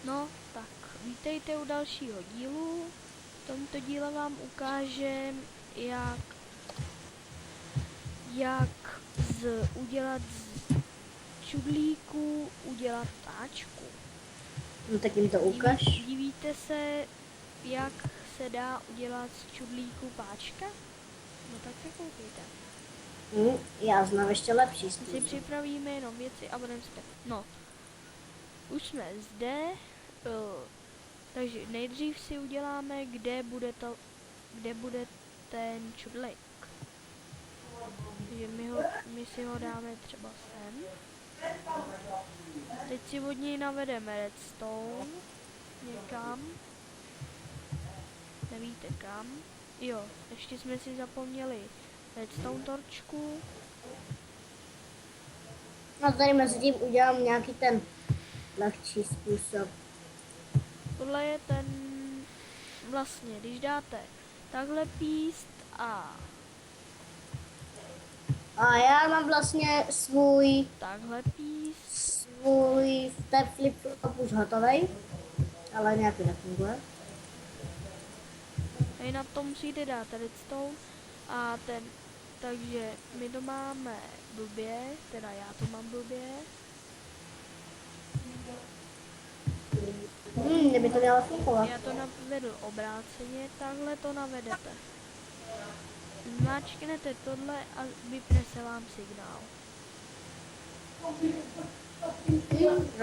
No, tak vítejte u dalšího dílu. V tomto díle vám ukážem, jak udělat z čudlíku udělat táčku. No tak jim to ukaž. Divíte se, jak se dá udělat z čudlíku páčka? No tak se koukejte. Já znám ještě lepší My si způsob. připravíme jenom věci a budeme se... No, už jsme zde, takže nejdřív si uděláme, kde bude ten čudlík. Takže my si ho dáme třeba sem. Teď si od něj navedeme redstone někam. Nevíte kam? Jo, ještě jsme si zapomněli redstone torčku. No tady mezi tím udělám nějaký ten lehčí způsob. Tohle je ten, vlastně, když dáte takhle píst a Já mám vlastně svůj takhle píst, flip-flop už hotovej, ale nějaký nefunguje. tady na tom musíte dát redstone a takže my to máme blbě, teda já to mám blbě. Kdyby to mělo fungovat. Já to navedu obráceně, takhle to navedete. Zmáčknete tohle a vypne se vám signál.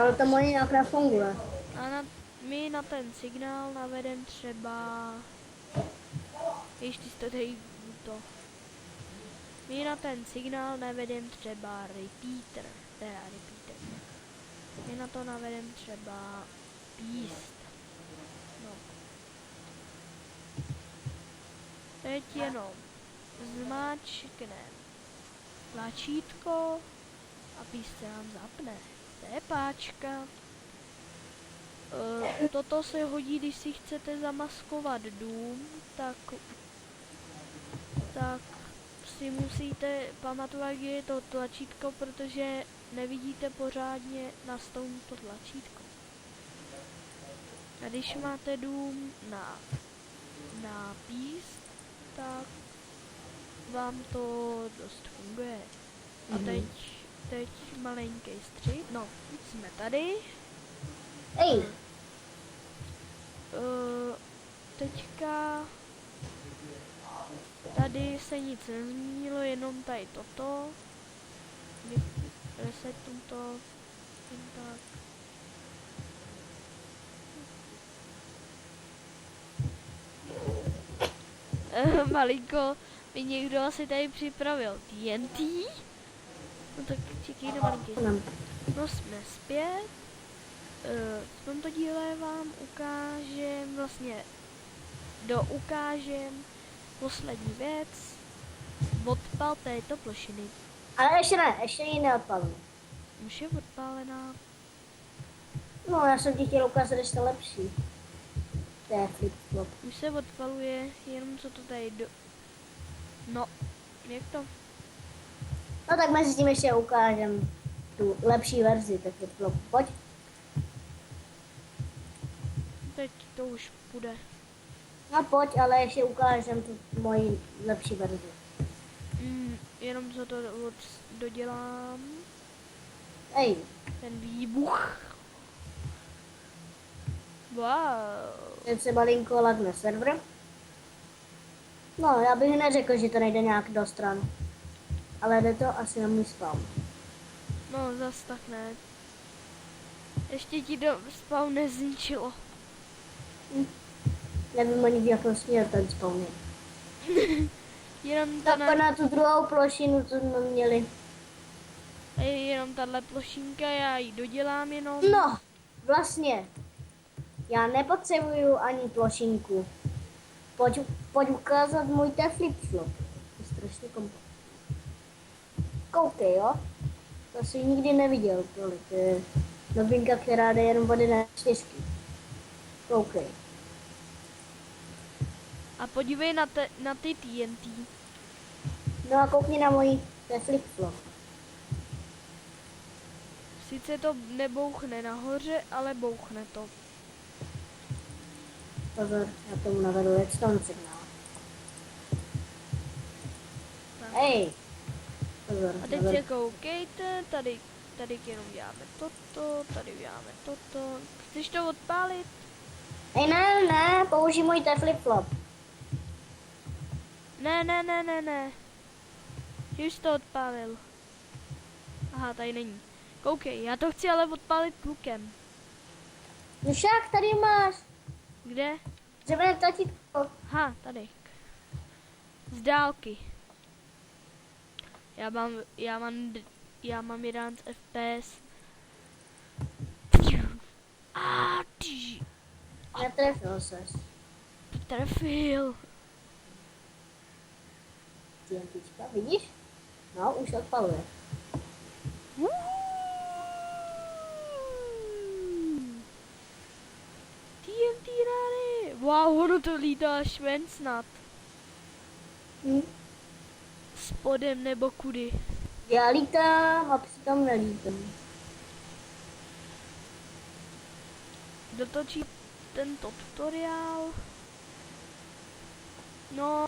Ale to moje nějak funguje. A my na ten signál navedem třeba... Ještě jste tady to. My na ten signál navedem třeba repeater. My na to navedem třeba píst. No. Teď jenom zmáčknem tlačítko a píst se nám zapne. To je páčka. Toto se hodí, když si chcete zamaskovat dům, tak si musíte pamatovat, kde je to tlačítko, protože nevidíte pořádně na stolu to tlačítko. A když máte dům na píst, tak vám to dost funguje. A teď malinký střih. No, jsme tady. Ej, Teďka tady se nic nezměnilo, jenom tady toto. Resetuju to. Tak. Malinko mi někdo asi tady připravil TNT. No tak čekejte malinký. No jsme zpět. V tomto díle vám ukážem poslední věc. Odpal této plošiny. ale ještě ji neodpalím. Už je odpálená. No, já jsem ti chtěl ukázat ještě lepší. To je flip-flop. Už se odpaluje, jenom co to tady No, jak to? No tak mezi tím ještě ukážem tu lepší verzi, tak flip-flop. Pojď. Teď to už půjde. No pojď, ale ještě ukážem tu moji lepší verzi. Jenom co to dodělám. Ej, Ten výbuch. Wow. teď se malinko lagne server. No, já bych neřekl, že to nejde nějak do stran. Ale jde to asi na můj spawn. No, zas tak ne. Ještě ti do spawn nezničilo. Nevím ani v jakém směru ten spawn je. Jenom Tak na tu druhou plošinu, co jsme měli. jenom tahle plošinka, já ji dodělám jenom. No, vlastně. Já nepotřebuju ani plošinku. Pojď ukázat můj flip-flop. To je strašně kompaktní. Koukej, jo. To jsi nikdy neviděl tolik. To je novinka, která jde jenom od 1.4. Koukej. A podívej na ty TNT. No a koukni na můj flip-flop. Sice to nebouchne nahoře, ale bouchne to. Pozor, já tomu navedu redstone signál. Tak. Hej! Pozor, A teď navedu. se koukejte, tady jenom děláme toto, tady děláme toto. Chceš to odpálit? Hej, ne, použij můj flip-flop. Ne. Už to odpálil. Aha, tady není. Koukej, já to chci ale odpálit klukem. No však, tady máš. Kde? Dřevěné tlačítko. Aha, tady. Z dálky. Já mám 11 FPS. A ty Netrefil ses. trefil. TNTčka, vidíš? No, už odpaluje. TNT rány. Wow, ono to lítá až ven snad. Spodem nebo kudy. Já lítám a přitom nelítám. Dotočí tento tutoriál. No,